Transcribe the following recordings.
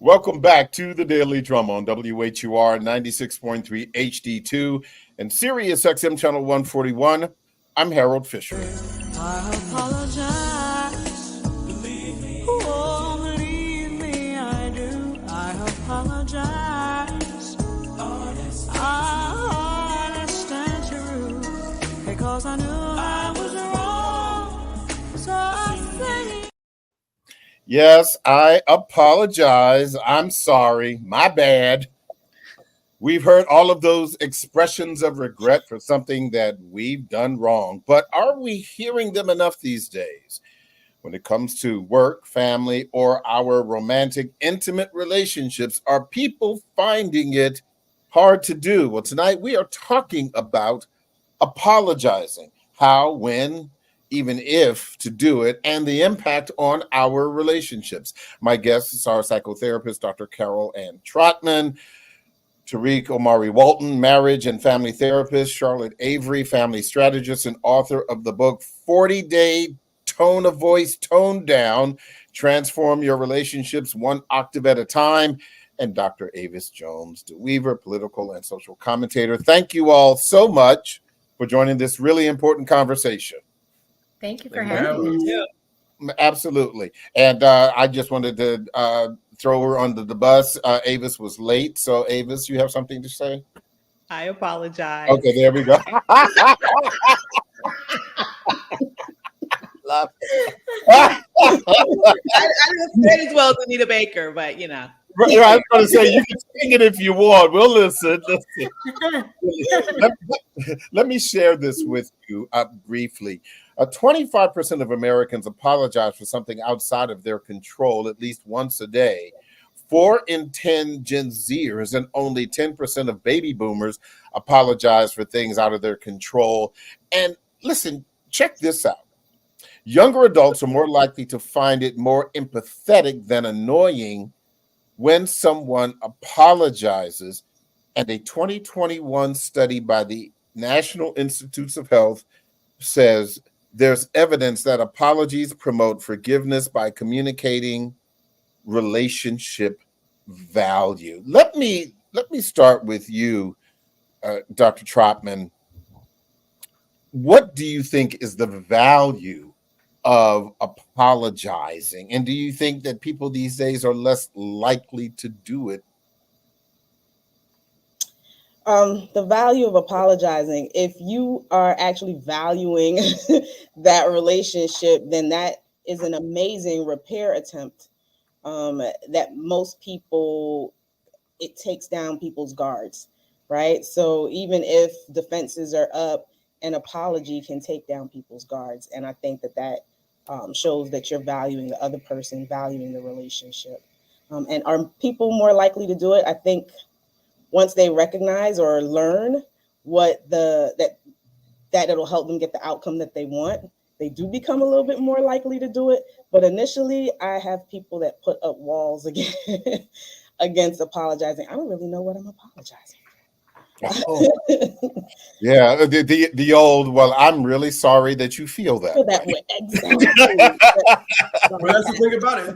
Welcome back to the Daily Drum on WHUR 96.3 HD2 and Sirius XM Channel 141. I'm Harold Fisher. I apologize. Believe me. Oh, believe me, I do. I apologize. Honest and true. Because I knew I was wrong. So I say. Yes, I apologize. I'm sorry. My bad. We've heard all of those expressions of regret for something that we've done wrong, but are we hearing them enough these days? When it comes to work, family, or our romantic, intimate relationships, are people finding it hard to do? Well, tonight we are talking about apologizing, how, when, even if to do it, and the impact on our relationships. My guests are psychotherapist Dr. Carol Ann Trotman, Tariq Omari Walton, marriage and family therapist, Charlotte Avery, family strategist and author of the book 40-Day Tone of Voice, Tone Down, Transform Your Relationships One Octave at a Time, and Dr. Avis Jones DeWeaver, political and social commentator. Thank you all so much for joining this really important conversation. Thank you for having us. Yeah. Absolutely. And I just wanted to throw her under the bus. Avis was late. So, Avis, you have something to say? I apologize. Okay, there we go. Love it. I didn't say it as well as Anita Baker, but you know. Right, I was going to say, you can sing it if you want. We'll listen. Let me share this with you briefly. 25% of Americans apologize for something outside of their control at least once a day. 4 in 10 Gen Zers and only 10% of baby boomers apologize for things out of their control. And listen, check this out. Younger adults are more likely to find it more empathetic than annoying when someone apologizes. And a 2021 study by the National Institutes of Health says there's evidence that apologies promote forgiveness by communicating relationship value. Let me start with you, Dr. Trotman. What do you think is the value of apologizing? And do you think that people these days are less likely to do it? The value of apologizing, if you are actually valuing that relationship, then that is an amazing repair attempt that most people, it takes down people's guards, right? So even if defenses are up, an apology can take down people's guards. And I think that shows that you're valuing the other person, valuing the relationship. And are people more likely to do it? I think once they recognize or learn what that it'll help them get the outcome that they want, they do become a little bit more likely to do it. But initially, I have people that put up walls against apologizing. I don't really know what I'm apologizing. Oh. Yeah, the old, well, I'm really sorry that you feel that way. Exactly. Well, that's the thing about it.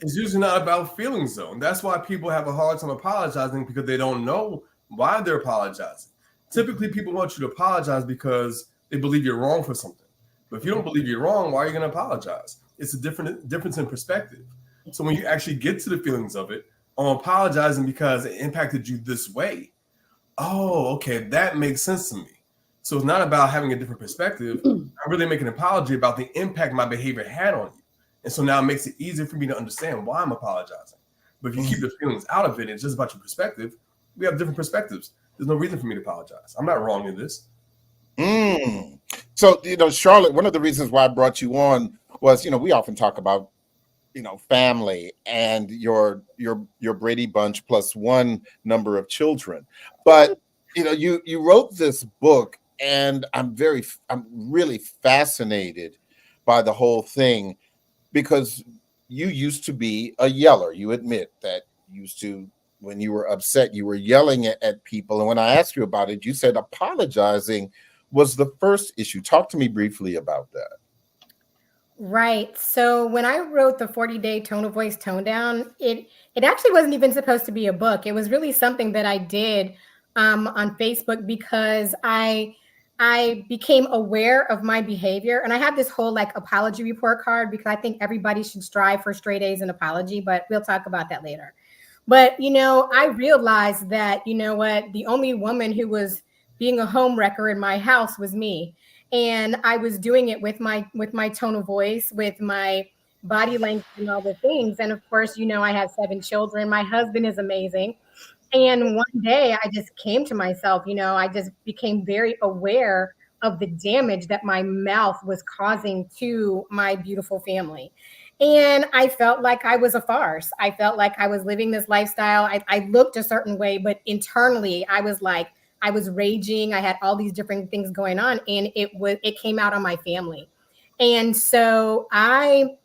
It's usually not about feelings, though. And that's why people have a hard time apologizing, because they don't know why they're apologizing. Typically, people want you to apologize because they believe you're wrong for something. But if you don't believe you're wrong, why are you going to apologize? It's a difference in perspective. So when you actually get to the feelings of it, I'm apologizing because it impacted you this way. Oh, okay, that makes sense to me. So it's not about having a different perspective. I really make an apology about the impact my behavior had on you. And so now it makes it easier for me to understand why I'm apologizing. But if you keep the feelings out of it, it's just about your perspective. We have different perspectives. There's no reason for me to apologize. I'm not wrong in this. So, Charlotte, one of the reasons why I brought you on was, we often talk about, family and your Brady Bunch plus one number of children. But, you wrote this book, and I'm really fascinated by the whole thing, because you used to be a yeller. You admit that when you were upset, you were yelling at people. And when I asked you about it, you said apologizing was the first issue. Talk to me briefly about that. Right. So when I wrote the 40-day tone of voice tone down, it actually wasn't even supposed to be a book. It was really something that I did on Facebook because I became aware of my behavior, and I have this whole like apology report card because I think everybody should strive for straight A's in apology, but we'll talk about that later. But I realized that the only woman who was being a home wrecker in my house was me, and I was doing it with my tone of voice, with my body language, and all the things. And of course, I have 7 children. My husband is amazing. And one day I just came to myself, I just became very aware of the damage that my mouth was causing to my beautiful family. And I felt like I was a farce. I felt like I was living this lifestyle. I looked a certain way, but internally I was like, I was raging. I had all these different things going on, and it came out on my family. And so I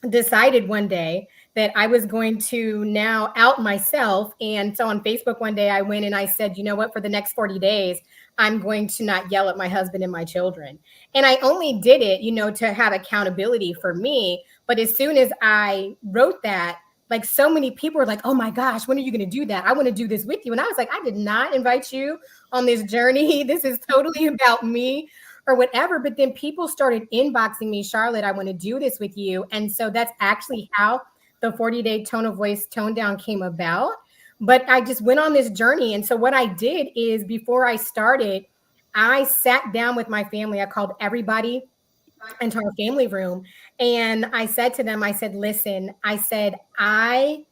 decided one day that I was going to now out myself. And so on Facebook one day, I went and I said, you know what, for the next 40 days, I'm going to not yell at my husband and my children. And I only did it, to have accountability for me. But as soon as I wrote that, like so many people were like, oh my gosh, when are you going to do that? I want to do this with you. And I was like, I did not invite you on this journey. This is totally about me or whatever. But then people started inboxing me, Charlotte, I want to do this with you. And so that's actually how the 40-day tone of voice tone down came about. But I just went on this journey. And so what I did is before I started, I sat down with my family. I called everybody into our family room. And I said to them, I said, listen, I said, I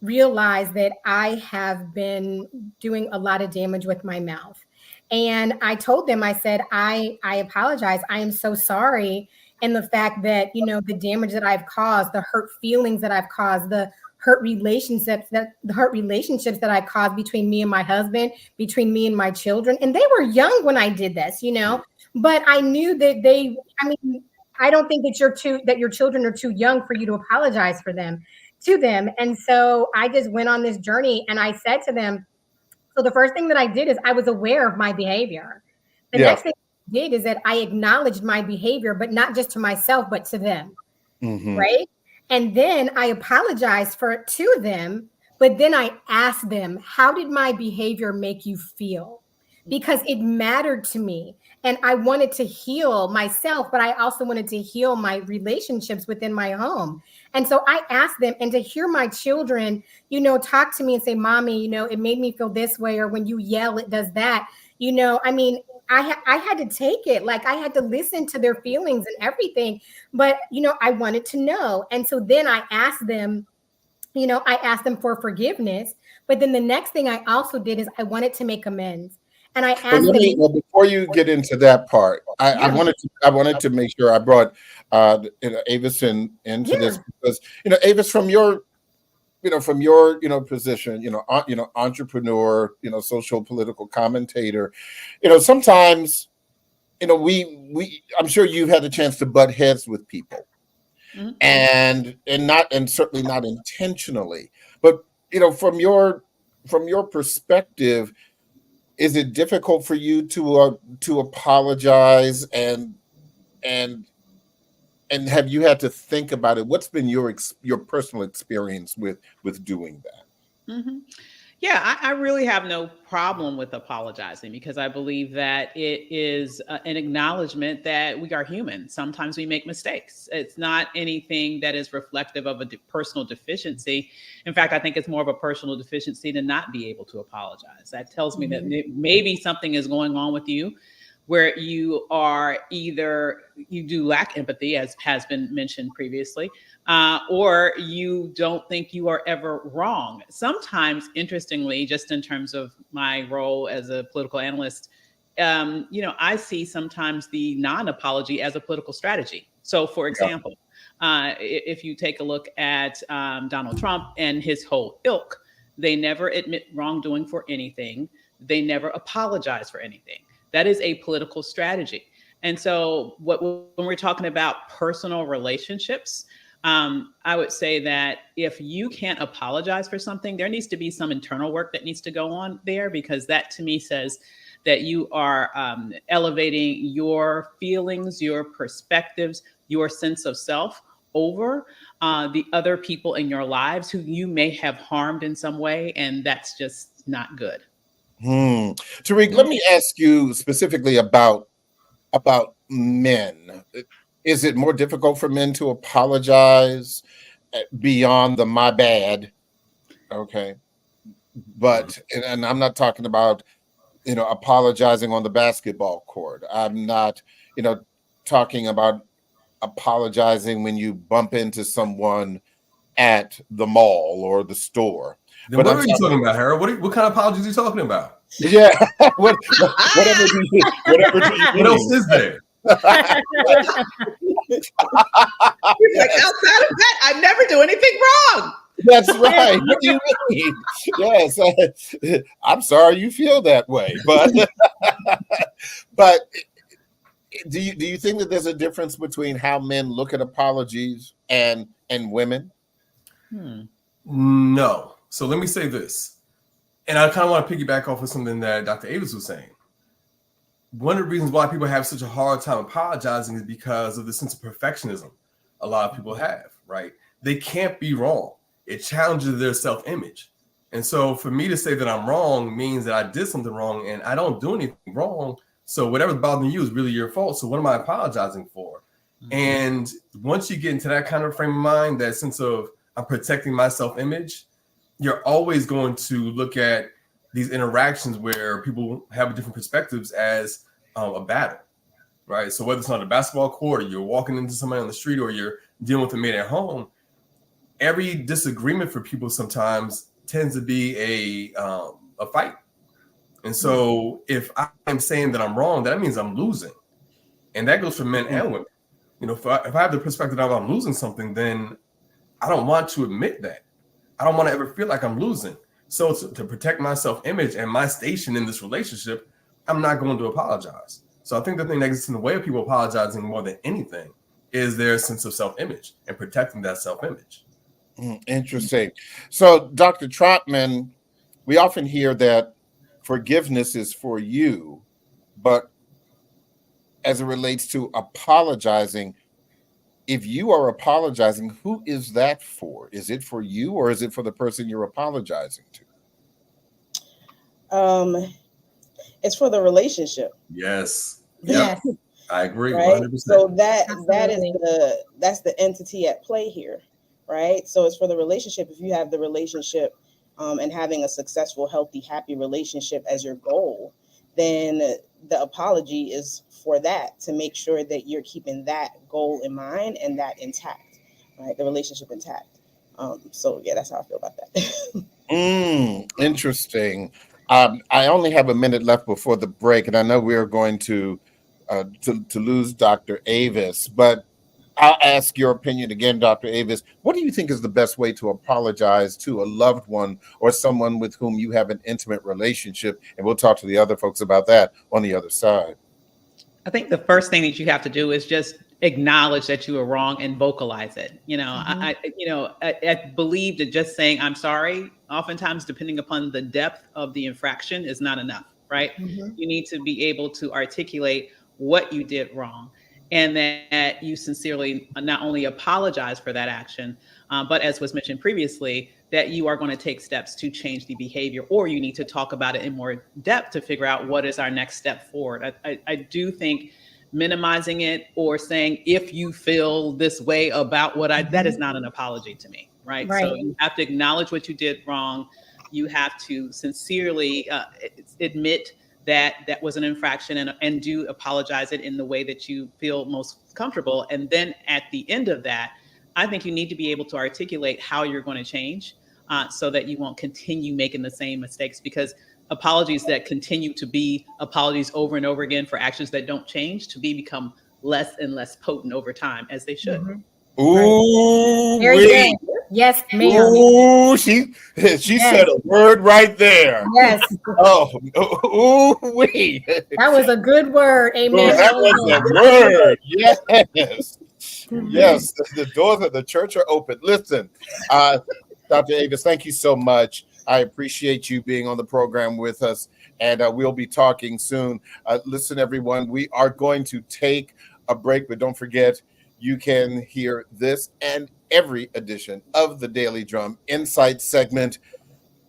realize that I have been doing a lot of damage with my mouth. And I told them, I said, I apologize. I am so sorry. And the fact that, the damage that I've caused, the hurt feelings that I've caused, the hurt relationships that I caused between me and my husband, between me and my children. And they were young when I did this, but I knew that I don't think that your children are too young for you to apologize to them. And so I just went on this journey, and I said to them, so the first thing that I did is I was aware of my behavior. The next thing I did is that I acknowledged my behavior, but not just to myself, but to them. Mm-hmm. Right. And then I apologized for it to them. But then I asked them, how did my behavior make you feel? Because it mattered to me. And I wanted to heal myself, but I also wanted to heal my relationships within my home. And so I asked them, and to hear my children, talk to me and say, mommy, it made me feel this way, or when you yell, it does that. I had to take it. Like I had to listen to their feelings and everything. But, I wanted to know. And so then I asked them, I asked them for forgiveness. But then the next thing I also did is I wanted to make amends. And I asked them. Before you get into that part, I wanted to make sure I brought Avis into this because Avis, from your position, entrepreneur, social political commentator, sometimes I'm sure you've had a chance to butt heads with people, mm-hmm. and certainly not intentionally, but from your perspective, is it difficult for you to apologize and have you had to think about it? What's been your personal experience with doing that? Mm-hmm. Yeah, I really have no problem with apologizing because I believe that it is an acknowledgement that we are human. Sometimes we make mistakes. It's not anything that is reflective of a personal deficiency. In fact, I think it's more of a personal deficiency to not be able to apologize. That tells me that maybe something is going on with you where you are either you do lack empathy, as has been mentioned previously, or you don't think you are ever wrong. Sometimes, interestingly, just in terms of my role as a political analyst, I see sometimes the non-apology as a political strategy. So, for example, if you take a look at Donald Trump and his whole ilk, they never admit wrongdoing for anything. They never apologize for anything. That is a political strategy. And so when we're talking about personal relationships, I would say that if you can't apologize for something, there needs to be some internal work that needs to go on there, because that to me says that you are elevating your feelings, your perspectives your sense of self over the other people in your lives who you may have harmed in some way, and that's just not good. Tariq, let me ask you specifically about men. Is it more difficult for men to apologize beyond the my bad? Okay. But and I'm not talking about, apologizing on the basketball court. I'm not, talking about apologizing when you bump into someone at the mall or the store. Then But what I'm are you talking about, Harold? What kind of apologies are you talking about? Yeah. Whatever do you What else is there? He's like, outside of that, I never do anything wrong. That's right. What do you mean? Yes. I'm sorry you feel that way, but do you think that there's a difference between how men look at apologies and women? No. So let me say this, and I kind of want to piggyback off of something that Dr. Avis was saying. One of the reasons why people have such a hard time apologizing is because of the sense of perfectionism a lot of people have, right? They can't be wrong. It challenges their self-image. And so for me to say that I'm wrong means that I did something wrong, and I don't do anything wrong. So whatever's bothering you is really your fault. So what am I apologizing for? And once you get into that kind of frame of mind, that sense of I'm protecting my self-image, you're always going to look at these interactions where people have different perspectives as a battle, right? So whether it's on a basketball court, or you're walking into somebody on the street, or you're dealing with a mate at home, every disagreement for people sometimes tends to be a fight. And so if I'm saying that I'm wrong, that means I'm losing. And that goes for men and women. If I have the perspective that I'm losing something, then I don't want to admit that. I don't want to ever feel like I'm losing. So to protect my self-image and my station in this relationship, I'm not going to apologize. So I think the thing that gets in the way of people apologizing more than anything is their sense of self-image and protecting that self-image. Interesting. So, Dr. Trotman, we often hear that forgiveness is for you, but as it relates to apologizing, if you are apologizing, who is that for? Is it for you, or is it for the person you're apologizing to? It's for the relationship. Yes. Yes. I agree. Right. 100%. So that's the entity at play here, right? So it's for the relationship. If you have the relationship and having a successful, healthy, happy relationship as your goal, then the apology is for that, to make sure that you're keeping that goal in mind and that intact, right? The relationship intact. So yeah, that's how I feel about that. Interesting. I only have a minute left before the break, and I know we are going to lose Dr. Avis, but I'll ask your opinion again, Dr. Avis. What do you think is the best way to apologize to a loved one or someone with whom you have an intimate relationship? And we'll talk to the other folks about that on the other side. I think the first thing that you have to do is just acknowledge that you were wrong and vocalize it. I believe that just saying I'm sorry, oftentimes, depending upon the depth of the infraction, is not enough, right? You need to be able to articulate what you did wrong, and that you sincerely not only apologize for that action, but as was mentioned previously, that you are going to take steps to change the behavior, or you need to talk about it in more depth to figure out what is our next step forward. I do think minimizing it or saying, if you feel this way about what that is not an apology to me, right? So you have to acknowledge what you did wrong. You have to sincerely admit that was an infraction and do apologize it in the way that you feel most comfortable. And then at the end of that, I think you need to be able to articulate how you're going to change so that you won't continue making the same mistakes, because apologies that continue to be apologies over and over again for actions that don't change become less and less potent over time, as they should. Ooh, very good. Yes, ma'am. Ooh, she said a word right there. Yes. Wee. That was a good word. Amen. That was a word. Yes. Yes. The doors of the church are open. Listen, Dr. Avis, thank you so much. I appreciate you being on the program with us, and we'll be talking soon. Listen, everyone, we are going to take a break, but don't forget, You can hear this and every edition of the Daily Drum Insight segment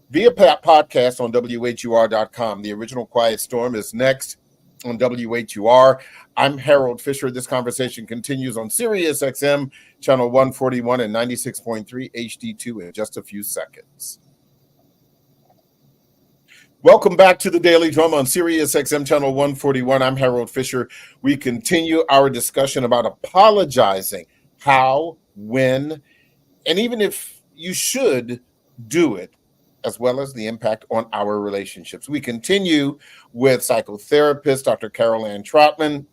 via podcast on WHUR.com. The original Quiet Storm is next on WHUR. I'm Harold Fisher. This conversation continues on Sirius XM, channel 141 and 96.3 HD2 in just a few seconds. Welcome back to the Daily Drum on Sirius XM channel 141. I'm Harold Fisher. We continue our discussion about apologizing, how, when, and even if you should do it, as well as the impact on our relationships. We continue with psychotherapist Dr. Carol Ann Trotman,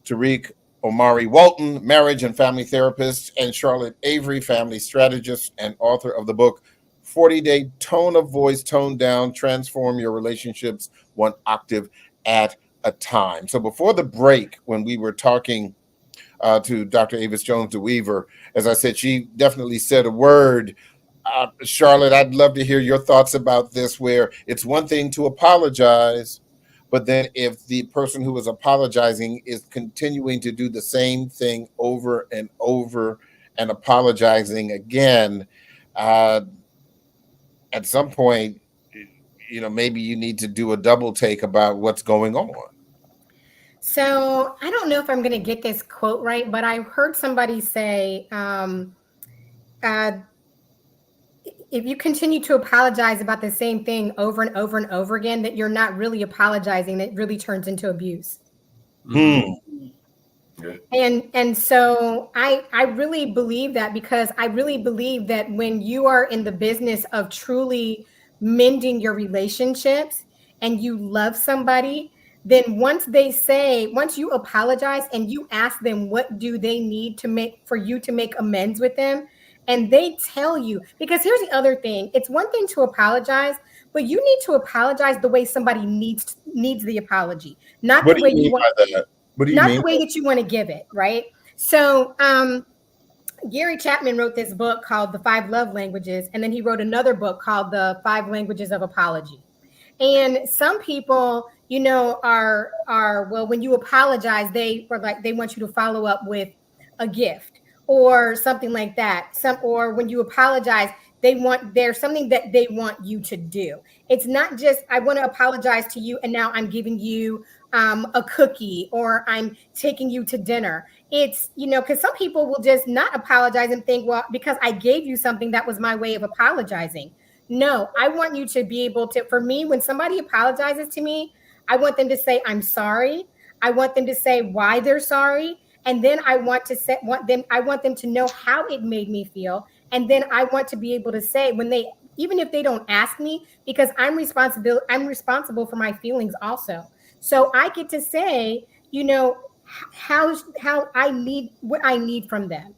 Tariq Omari Walton, marriage and family therapist, and Charlotte Avery, family strategist and author of the book 40-Day Tone of Voice, Tone Down, Transform Your Relationships One Octave at a Time. So before the break, when we were talking to Dr. Avis Jones DeWeaver, as I said, she definitely said a word. Charlotte, I'd love to hear your thoughts about this, where it's one thing to apologize, but then if the person who is apologizing is continuing to do the same thing over and over and apologizing again, at some point, maybe you need to do a double take about what's going on. So I don't know if I'm going to get this quote right, but I heard somebody say, if you continue to apologize about the same thing over and over and over again, that you're not really apologizing, that really turns into abuse. And so I really believe that, because I really believe that when you are in the business of truly mending your relationships and you love somebody, then once you apologize and you ask them what do they need to make for you to make amends with them, and they tell you, because here's the other thing, it's one thing to apologize, but you need to apologize the way somebody needs the apology, not the way you want. What do you mean? Not the way that you want to give it, right? So Gary Chapman wrote this book called The 5 Love Languages, and then he wrote another book called The 5 Languages of Apology. And some people, are well, when you apologize, they want you to follow up with a gift or something like that. Or when you apologize, there's something that they want you to do. It's not just, I want to apologize to you and now I'm giving you a cookie or I'm taking you to dinner. It's, because some people will just not apologize and think, well, because I gave you something, that was my way of apologizing. No, I want you to be able to, for me, when somebody apologizes to me, I want them to say, I'm sorry. I want them to say why they're sorry. And then I want them to know how it made me feel. And then I want to be able to say, even if they don't ask me, because I'm responsible for my feelings also. So I get to say, how I need what I need from them.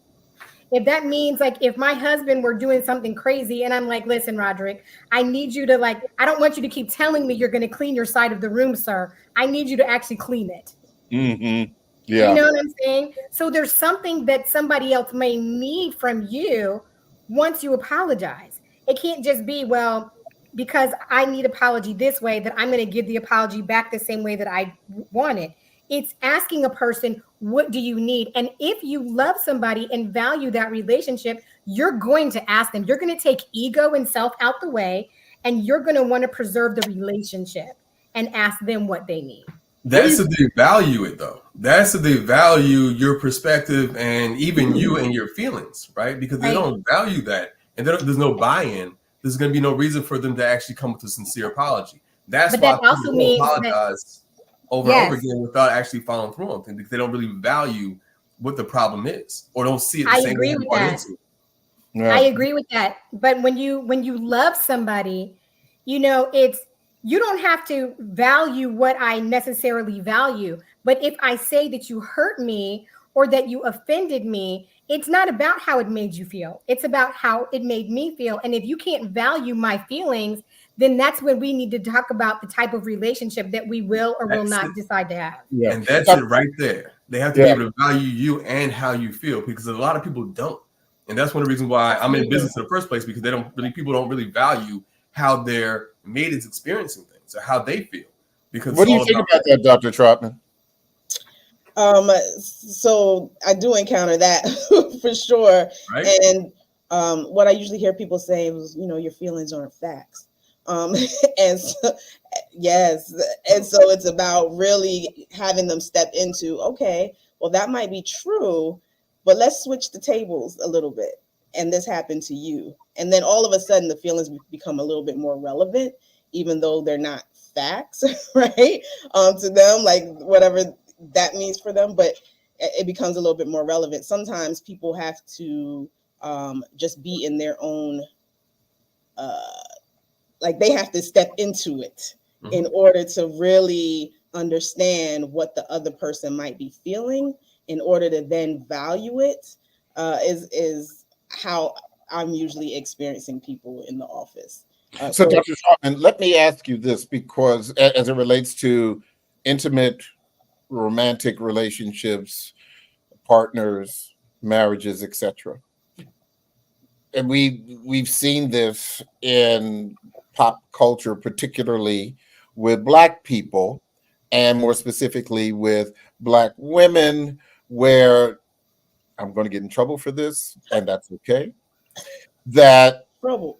If that means, like, if my husband were doing something crazy and I'm like, listen, Roderick, I need you to, I don't want you to keep telling me you're going to clean your side of the room, sir. I need you to actually clean it. Mm-hmm. Yeah. You know what I'm saying? So there's something that somebody else may need from you once you apologize. It can't just be, well, because I need apology this way, that I'm going to give the apology back the same way that I want it. It's asking a person, what do you need? And if you love somebody and value that relationship, you're going to ask them. You're going to take ego and self out the way, and you're going to want to preserve the relationship and ask them what they need. That's if they value it, though. That's if they value your perspective and even you and your feelings, right? Because they don't value that, and there's no buy-in. There's going to be no reason for them to actually come with a sincere apology. That's why people apologize over and over again without actually following through on things, because they don't really value what the problem is or don't see it the same way. I agree with that. But when you love somebody, you don't have to value what I necessarily value. But if I say that you hurt me or that you offended me, it's not about how it made you feel. It's about how it made me feel. And if you can't value my feelings, then that's when we need to talk about the type of relationship that we will or will not decide to have. Yeah. And that's it right there. They have to be able to value you and how you feel, because a lot of people don't. And that's one of the reasons why I'm in business in the first place, because people don't really value how their mate is experiencing things or how they feel. Because what do you think about that, Dr. Trotman? So I do encounter that for sure. Right? And what I usually hear people say is, your feelings aren't facts. And so, yes, and so it's about really having them step into, okay, well, that might be true, but let's switch the tables a little bit. And this happened to you. And then all of a sudden the feelings become a little bit more relevant, even though they're not facts, right? To them, like whatever that means for them, but it becomes a little bit more relevant. Sometimes people have to just be in their own, like they have to step into it in order to really understand what the other person might be feeling in order to then value it, is how I'm usually experiencing people in the office. So, Dr. Sharman, let me ask you this, because as it relates to intimate romantic relationships, partners, marriages, etc., and we've seen this in pop culture, particularly with Black people, and more specifically with Black women, where I'm going to get in trouble for this, and that's okay. That Trouble.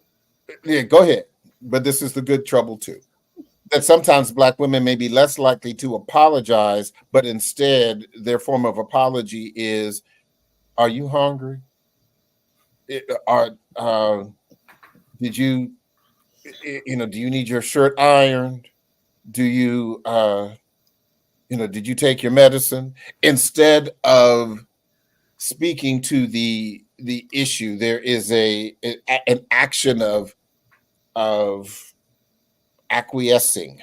Yeah, go ahead. But this is the good trouble too. That sometimes Black women may be less likely to apologize, but instead their form of apology is, "Are you hungry? Are did you do you need your shirt ironed? Do you did you take your medicine?" Instead of speaking to the issue, there is an action of acquiescing.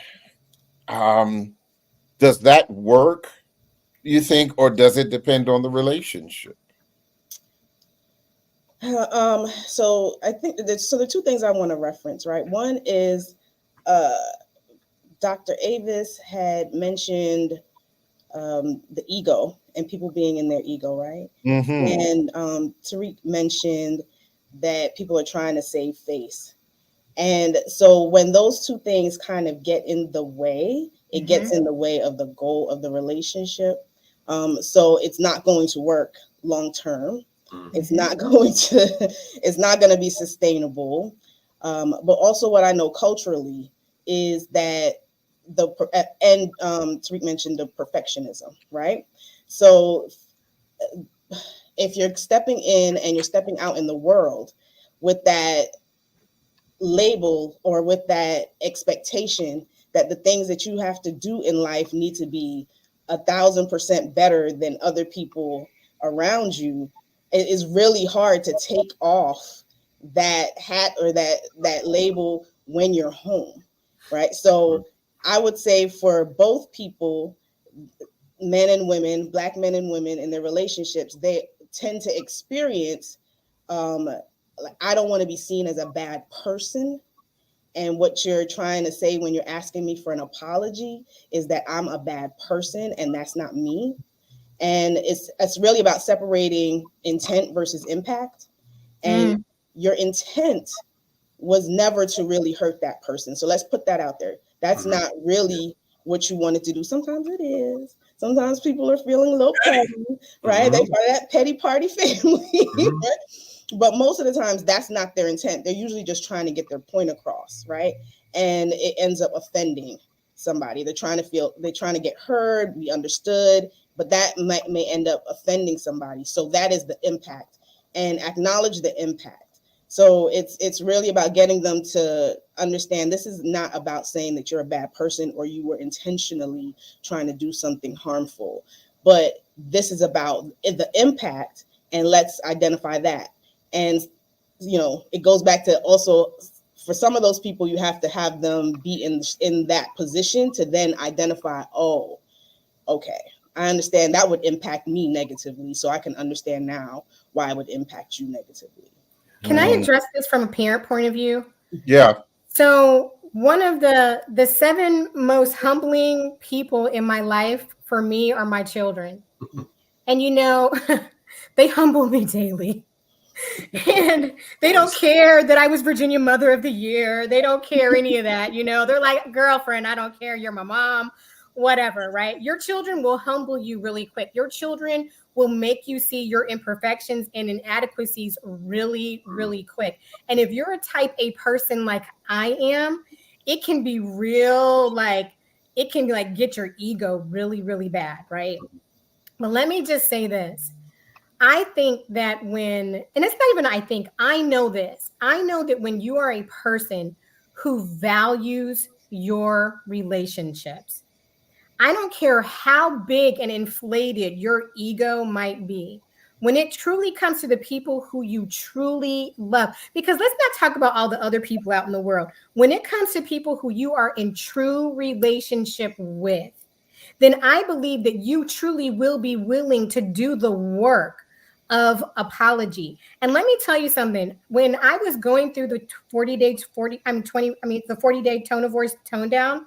Does that work, you think, or does it depend on the relationship? So I think so the two things I want to reference, right? One is Dr. Avis had mentioned the ego and people being in their ego, right? Mm-hmm. And Tariq mentioned that people are trying to save face. And so when those two things kind of get in the way, it gets in the way of the goal of the relationship. So it's not going to work long term. It's not going to be sustainable. But also what I know culturally is that Tariq mentioned the perfectionism, right? So if you're stepping in and you're stepping out in the world with that label or with that expectation that the things that you have to do in life need to be 1,000% better than other people around you, it is really hard to take off that hat or that label when you're home, right? So I would say for both people, men and women, Black men and women in their relationships, they tend to experience like, I don't want to be seen as a bad person. And what you're trying to say when you're asking me for an apology is that I'm a bad person and that's not me. And it's really about separating intent versus impact. And your intent was never to really hurt that person. So let's put that out there. That's not really what you wanted to do. Sometimes it is. Sometimes people are feeling a little petty, right? They are that petty party family. Right? But most of the times that's not their intent. They're usually just trying to get their point across, right? And it ends up offending somebody. They're trying to get heard, be understood, but that may end up offending somebody. So that is the impact, and acknowledge the impact. So it's really about getting them to understand this is not about saying that you're a bad person or you were intentionally trying to do something harmful, but this is about the impact, and let's identify that. And, it goes back to also for some of those people, you have to have them be in that position to then identify, oh, okay, I understand that would impact me negatively. So I can understand now why it would impact you negatively. Can I address this from a parent point of view? Yeah. So one of the 7 most humbling people in my life for me are my children. And they humble me daily. And they don't care that I was Virginia Mother of the Year. They don't care any of that. They're like, girlfriend, I don't care. You're my mom, whatever, right? Your children will humble you really quick. Your children will make you see your imperfections and inadequacies really, really quick. And if you're a type A person like I am, it can be real, like, it can like get your ego really, really bad, right? But let me just say this. I think that when, and it's not even I think, I know this. I know that when you are a person who values your relationships, I don't care how big and inflated your ego might be. When it truly comes to the people who you truly love, because let's not talk about all the other people out in the world. When it comes to people who you are in true relationship with, then I believe that you truly will be willing to do the work of apology. And let me tell you something. When I was going through the 40-day tone of voice tone down,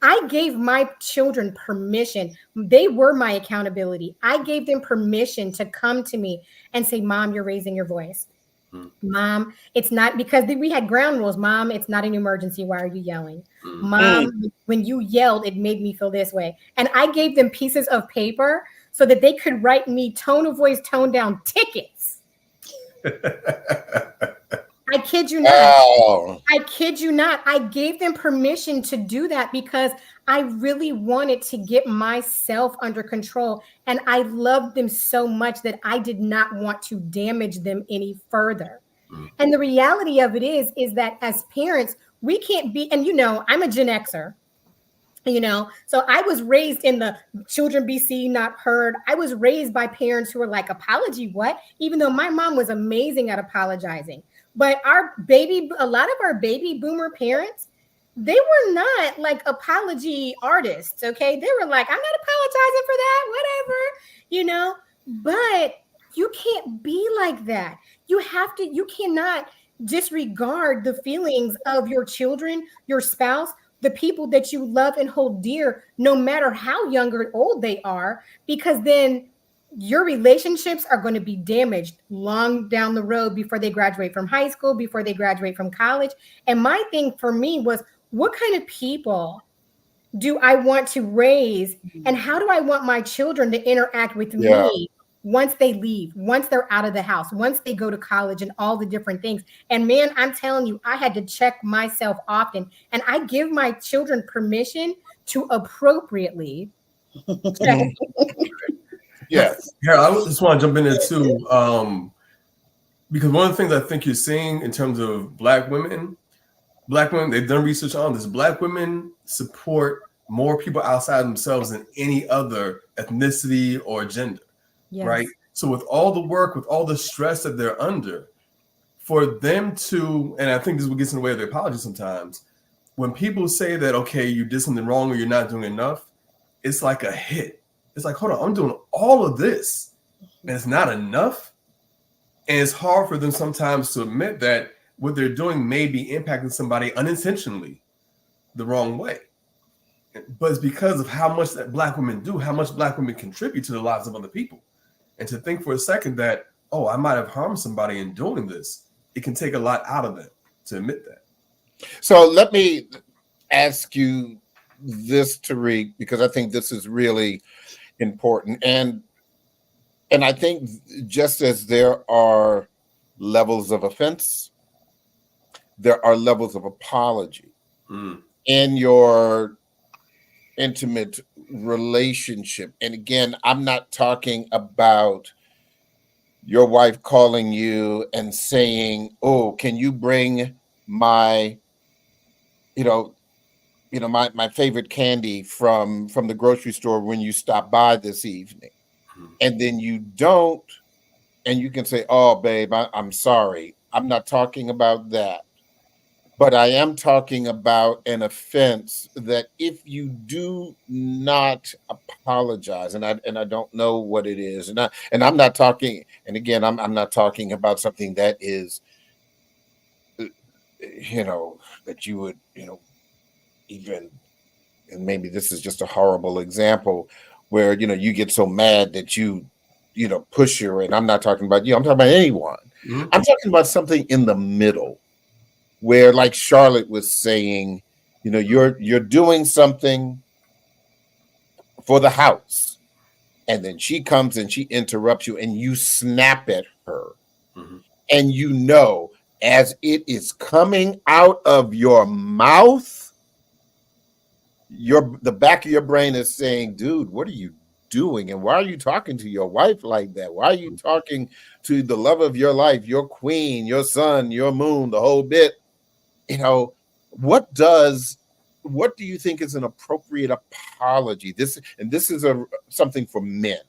I gave my children permission. They were my accountability. I gave them permission to come to me and say, Mom, you're raising your voice. Mom, it's not, because we had ground rules. Mom, it's not an emergency. Why are you yelling? Mom, when you yelled, it made me feel this way. And I gave them pieces of paper so that they could write me tone of voice, tone down tickets. I kid you not. Oh. I kid you not. I gave them permission to do that because I really wanted to get myself under control. And I loved them so much that I did not want to damage them any further. And the reality of it is that as parents, we can't be, and I'm a Gen Xer. So I was raised in the children be seen, not heard. I was raised by parents who were like, apology, what? Even though my mom was amazing at apologizing. But a lot of our baby boomer parents, they were not like apology artists, okay? They were like, I'm not apologizing for that, whatever, but you can't be like that. You cannot disregard the feelings of your children, your spouse, the people that you love and hold dear, no matter how young or old they are, because then your relationships are going to be damaged long down the road before they graduate from high school, before they graduate from college. And my thing for me was, what kind of people do I want to raise? And how do I want my children to interact with me once they leave, once they're out of the house, once they go to college and all the different things? And man, I'm telling you, I had to check myself often. And I give my children permission to appropriately check. Yes. Yeah, I just want to jump in there too, because one of the things I think you're seeing in terms of Black women, they've done research on this. Black women support more people outside themselves than any other ethnicity or gender, right? So with all the work, with all the stress that they're under, for them to, and I think this is what gets in the way of their apology sometimes, when people say that, okay, you did something wrong or you're not doing enough, it's like a hit. It's like, hold on, I'm doing all of this and it's not enough. And it's hard for them sometimes to admit that what they're doing may be impacting somebody unintentionally the wrong way. But it's because of how much that Black women do, how much Black women contribute to the lives of other people. And to think for a second that, oh, I might have harmed somebody in doing this, it can take a lot out of them to admit that. So let me ask you this, Tariq, because I think this is really important. And I think just as there are levels of offense, there are levels of apology in your intimate relationship. And again, I'm not talking about your wife calling you and saying, oh, can you bring my my favorite candy from the grocery store when you stop by this evening? And then you don't, and you can say, oh, babe, I'm sorry. I'm not talking about that. But I am talking about an offense that if you do not apologize, and I don't know what it is, and I'm not talking, and again, I'm not talking about something that is, that you would, even, and maybe this is just a horrible example where, you get so mad that you push her, and I'm not talking about you, I'm talking about anyone. I'm talking about something in the middle where, like Charlotte was saying, you're doing something for the house, and then she comes and she interrupts you, and you snap at her, and you know, as it is coming out of your mouth, the back of your brain is saying, dude, what are you doing? And why are you talking to your wife like that? Why are you talking to the love of your life, your queen, your sun, your moon, the whole bit? You know, what do you think is an appropriate apology? This is something for men,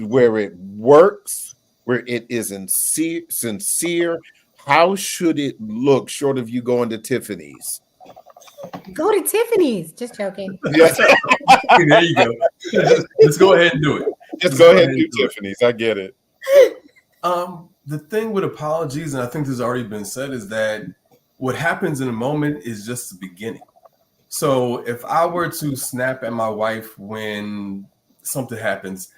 where it works, where it is sincere. How should it look short of you going to Tiffany's? Go to Tiffany's. Just joking. Yes. There you go. Just go ahead and do it. Just go ahead and do Tiffany's. I get it. The thing with apologies, and I think this has already been said, is that what happens in a moment is just the beginning. So if I were to snap at my wife when something happens,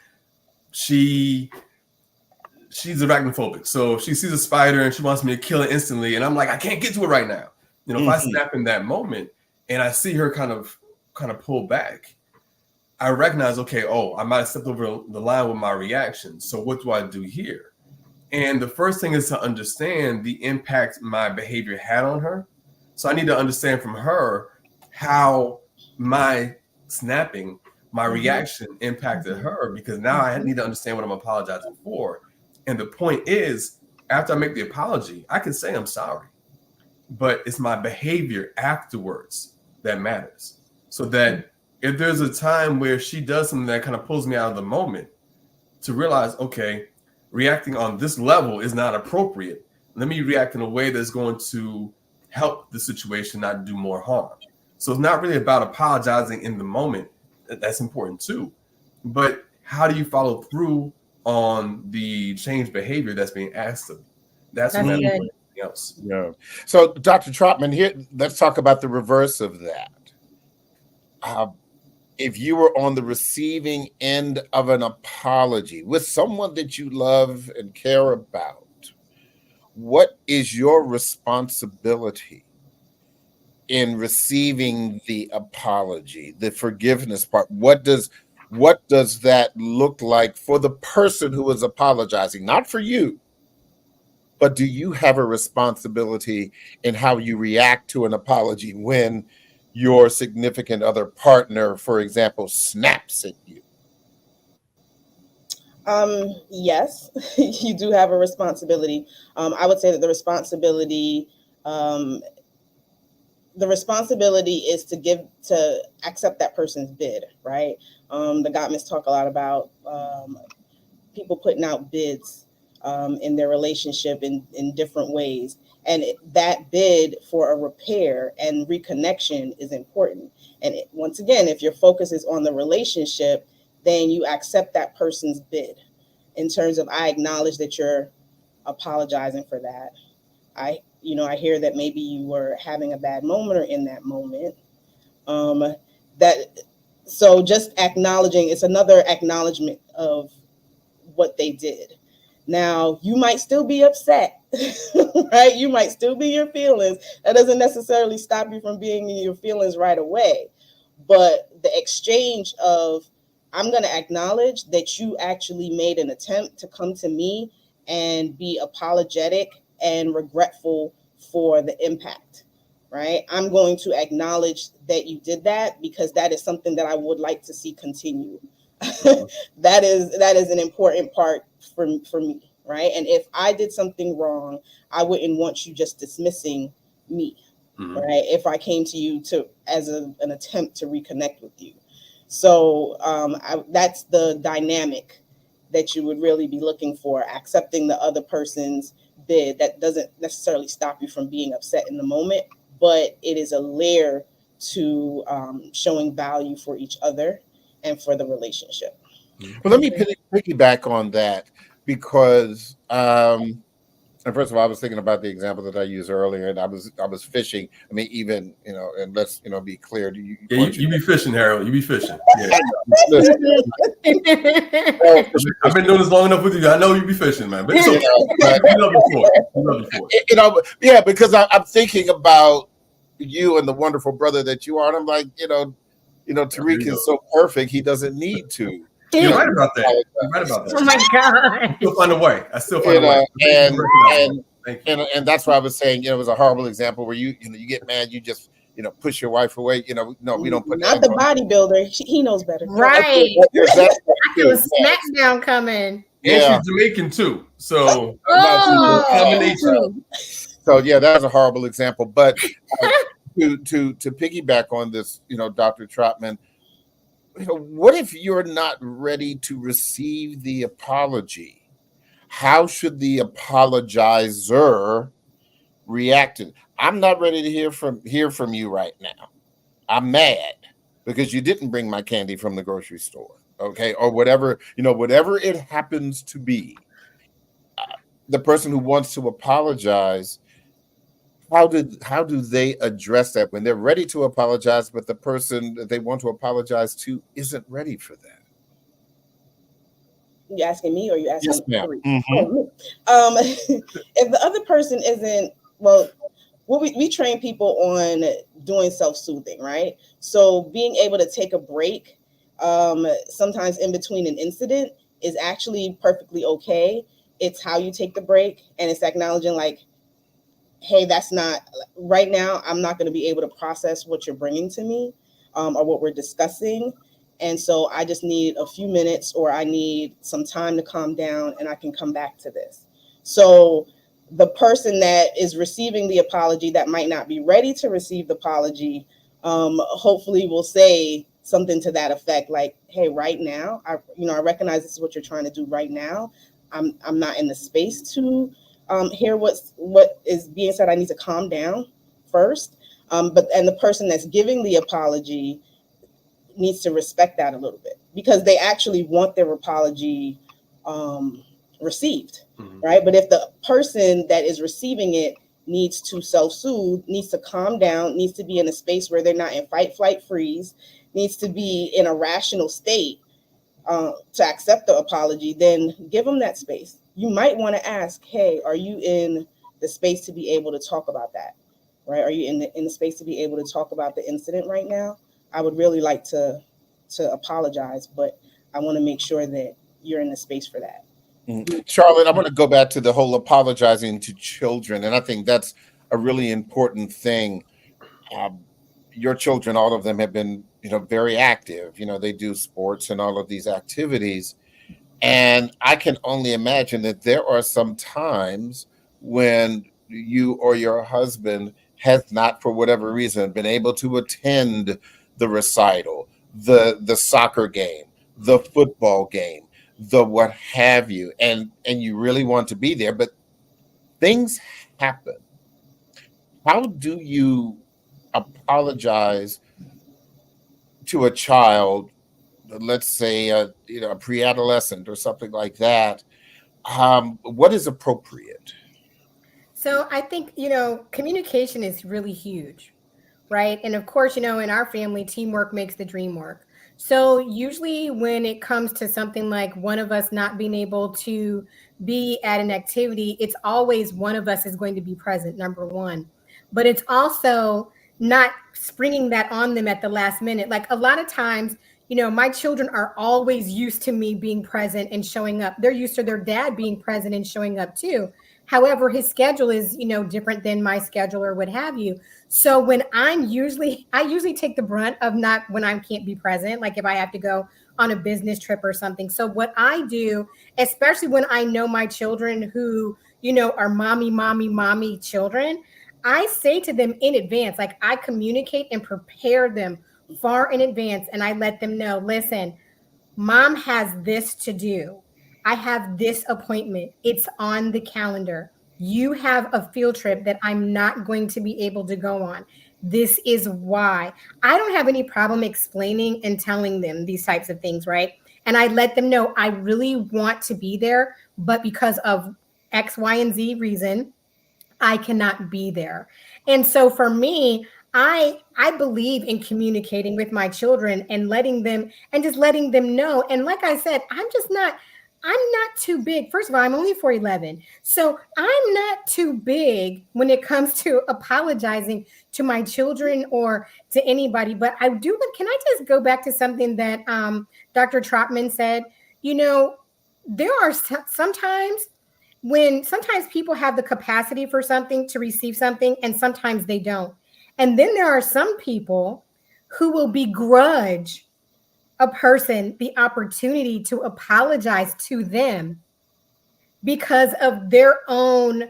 she's arachnophobic. So if she sees a spider and she wants me to kill it instantly, and I'm like, I can't get to it right now. You know, if I snap in that moment and I see her kind of pull back, I recognize, okay, I might have stepped over the line with my reaction. So what do I do here? And the first thing is to understand the impact my behavior had on her. So I need to understand from her how my snapping, my reaction impacted her, because now I need to understand what I'm apologizing for. And the point is, after I make the apology, I can say I'm sorry, but it's my behavior afterwards that matters. So that if there's a time where she does something that kind of pulls me out of the moment, to realize, okay, reacting on this level is not appropriate. Let me react in a way that's going to help the situation not do more harm. So it's not really about apologizing in the moment. That's important too. But how do you follow through on the changed behavior that's being asked of you? That's what everything else. Yeah. So Dr. Trotman, here, let's talk about the reverse of that. If you were on the receiving end of an apology with someone that you love and care about, what is your responsibility in receiving the apology, the forgiveness part? What does that look like for the person who is apologizing? Not for you, but do you have a responsibility in how you react to an apology when your significant other partner, for example, snaps at you? Yes, you do have a responsibility. I would say that the responsibility is to accept that person's bid, right? The Gottmans talk a lot about people putting out bids in their relationship in different ways. And that bid for a repair and reconnection is important. And once again, if your focus is on the relationship, then you accept that person's bid in terms of, I acknowledge that you're apologizing for that. I hear that maybe you were having a bad moment or in that moment. So just acknowledging, it's another acknowledgement of what they did. Now, you might still be upset, right? You might still be your feelings. That doesn't necessarily stop you from being in your feelings right away. But the exchange of, I'm going to acknowledge that you actually made an attempt to come to me and be apologetic and regretful for the impact, right? I'm going to acknowledge that you did that because that is something that I would like to see continue. That is an important part for me, right? And if I did something wrong, I wouldn't want you just dismissing me, right? If I came to you as an attempt to reconnect with you. So that's the dynamic that you would really be looking for, accepting the other person's bid. That doesn't necessarily stop you from being upset in the moment, but it is a layer to showing value for each other and for the relationship. Well, let me piggyback on that because, and first of all, I was thinking about the example that I used earlier, and I was fishing. I mean, even and let's be clear. You be fishing, Harold. You be fishing. Yeah. I've been doing this long enough with you. I know you be fishing, man. But it's okay. You love before. Yeah, because I'm thinking about you and the wonderful brother that you are, and I'm like, There you Tariq go. is so perfect, he doesn't need to. You're right about that. You're right about that. Oh my God. I still find a way. I still find a way. Thank you. And that's why I was saying, it was a horrible example where you get mad, you just push your wife away. No, we don't put Not the bodybuilder. He knows better. Right. That's I feel a smackdown coming. And Yeah. she's Jamaican too. So Oh. combination. So yeah, that was a horrible example. But to piggyback on this, Dr. Trotman, what if you're not ready to receive the apology? How should the apologizer react to it? I'm not ready to hear from you right now. I'm mad because you didn't bring my candy from the grocery store, okay, or whatever it happens to be. The person who wants to apologize, how do they address that when they're ready to apologize, but the person that they want to apologize to isn't ready for that? You asking me or you asking? Yes, ma'am. If the other person isn't, well, we train people on doing self-soothing, right? So being able to take a break, sometimes in between an incident, is actually perfectly okay. It's how you take the break, and it's acknowledging like, hey, that's not right now. I'm not going to be able to process what you're bringing to me, or what we're discussing. And so I just need a few minutes, or I need some time to calm down, and I can come back to this. So the person that is receiving the apology that might not be ready to receive the apology, hopefully will say something to that effect, like, hey, right now, I recognize this is what you're trying to do right now. I'm not in the space to hear what is being said. I need to calm down first. And the person that's giving the apology needs to respect that a little bit, because they actually want their apology received, right? But if the person that is receiving it needs to self-soothe, needs to calm down, needs to be in a space where they're not in fight, flight, freeze, needs to be in a rational state to accept the apology, then give them that space. You might want to ask, hey, are you in the space to be able to talk about that, right? Are you in the space to be able to talk about the incident right now? I would really like to apologize, but I want to make sure that you're in the space for that. Charlotte, I want to go back to the whole apologizing to children, and I think that's a really important thing. Your children, all of them have been, very active. They do sports and all of these activities. And I can only imagine that there are some times when you or your husband has not, for whatever reason, been able to attend the recital, the soccer game, the football game, the what have you, and you really want to be there, but things happen. How do you apologize to a child, let's say a pre-adolescent or something like that? What is appropriate? So I think, communication is really huge, right? And of course, in our family, teamwork makes the dream work. So usually when it comes to something like one of us not being able to be at an activity, it's always one of us is going to be present, number one. But it's also not springing that on them at the last minute. Like a lot of times, my children are always used to me being present and showing up. They're used to their dad being present and showing up too. However, his schedule is, different than my schedule or what have you. So when I usually take the brunt of not when I can't be present, like if I have to go on a business trip or something. So what I do, especially when I know my children who, are mommy children, I say to them in advance, like I communicate and prepare them far in advance. And I let them know, listen, mom has this to do. I have this appointment. It's on the calendar. You have a field trip that I'm not going to be able to go on. This is why. I don't have any problem explaining and telling them these types of things, right? And I let them know I really want to be there, but because of X, Y, and Z reason, I cannot be there. And so for me, I believe in communicating with my children and letting them know. And like I said, I'm not too big. First of all, I'm only 4'11", so I'm not too big when it comes to apologizing to my children or to anybody. But I do. Can I just go back to something that Dr. Trotman said? You know, there are sometimes people have the capacity for something to receive something, and sometimes they don't. And then there are some people who will begrudge a person the opportunity to apologize to them because of their own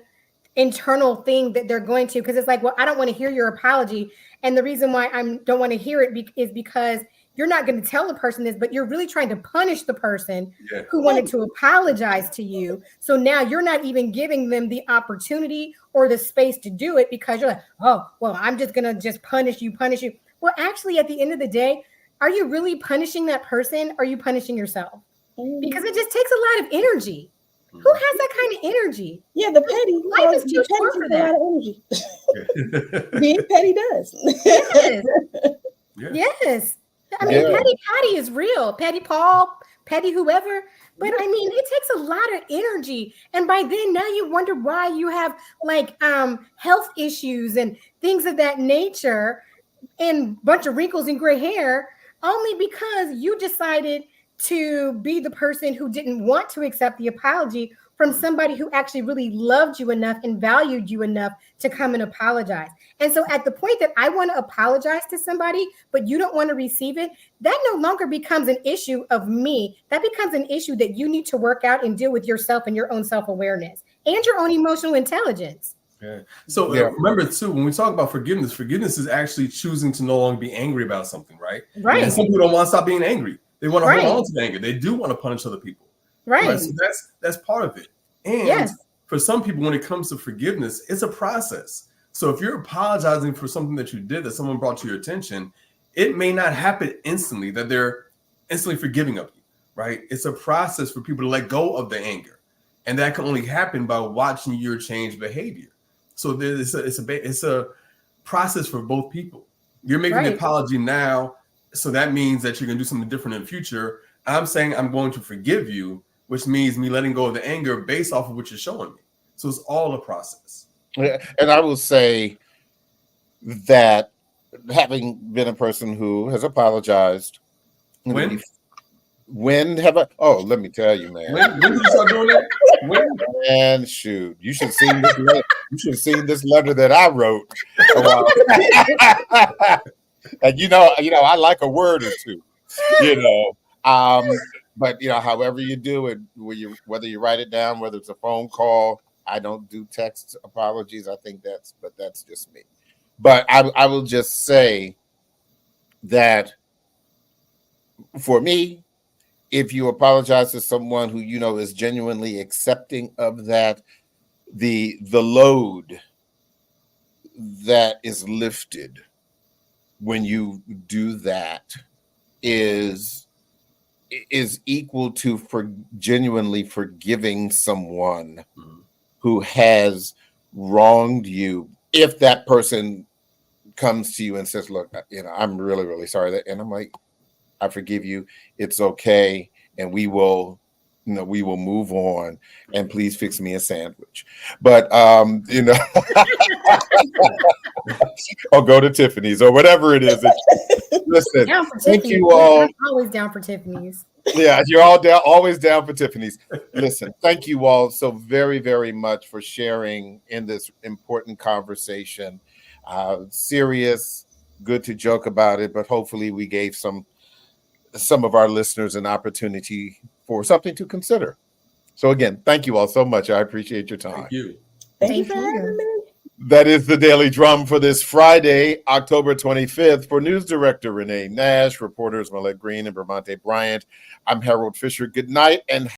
internal thing that they're going to, because it's like, well, I don't want to hear your apology. And the reason why I don't want to hear it is because you're not going to tell the person this, but you're really trying to punish the person who wanted to apologize to you. So now you're not even giving them the opportunity or the space to do it because you're like, oh, well, I'm just going to just punish you. Well, actually, at the end of the day, are you really punishing that person? Or are you punishing yourself? Because it just takes a lot of energy. Who has that kind of energy? Yeah, the petty. Life is too short for that. A lot of energy. Being petty does. Yes. Yeah. Yes. I mean, petty is real. Petty Paul, petty whoever. But I mean, it takes a lot of energy. And by then, now you wonder why you have like health issues and things of that nature and a bunch of wrinkles and gray hair, only because you decided to be the person who didn't want to accept the apology from somebody who actually really loved you enough and valued you enough to come and apologize. And so at the point that I want to apologize to somebody, but you don't want to receive it, that no longer becomes an issue of me. That becomes an issue that you need to work out and deal with yourself and your own self-awareness and your own emotional intelligence. Yeah. So remember too, when we talk about forgiveness is actually choosing to no longer be angry about something, right? Right. And some people don't want to stop being angry. They want to hold on to the anger. They do want to punish other people. Right. So that's part of it. And for some people, when it comes to forgiveness, it's a process. So if you're apologizing for something that you did, that someone brought to your attention, it may not happen instantly that they're instantly forgiving of you, right? It's a process for people to let go of the anger. And that can only happen by watching your change behavior. So it's a process for both people. You're making an apology now, so that means that you're going to do something different in the future. I'm saying I'm going to forgive you, which means me letting go of the anger based off of what you're showing me. So it's all a process. And I will say that having been a person who has apologized, when have I? Oh, let me tell you, man. When did you start doing that? When? And shoot, you should have seen this letter. You should have seen this letter that I wrote. And you know, I like a word or two. But however you do it, whether you write it down, whether it's a phone call. I don't do text apologies. I think that's just me. But I will just say that for me, if you apologize to someone who is genuinely accepting of that, the load that is lifted when you do that is equal to genuinely forgiving someone who has wronged you. If that person comes to you and says, look, I'm really, really sorry, and I'm like, I forgive you. It's okay. And we will move on, and please fix me a sandwich. But, or go to Tiffany's or whatever it is. Listen, thank you all. I'm always down for Tiffany's. Yeah, you're always down for Tiffany's. Listen, thank you all so very, very much for sharing in this important conversation. Serious, good to joke about it, but hopefully we gave some of our listeners an opportunity for something to consider. So again, thank you all so much. I appreciate your time. Thank you. Thank you for having me. That is the Daily Drum for this Friday, October 25th. For News Director Renee Nash, reporters Millette Green and Bramante Bryant, I'm Harold Fisher. Good night and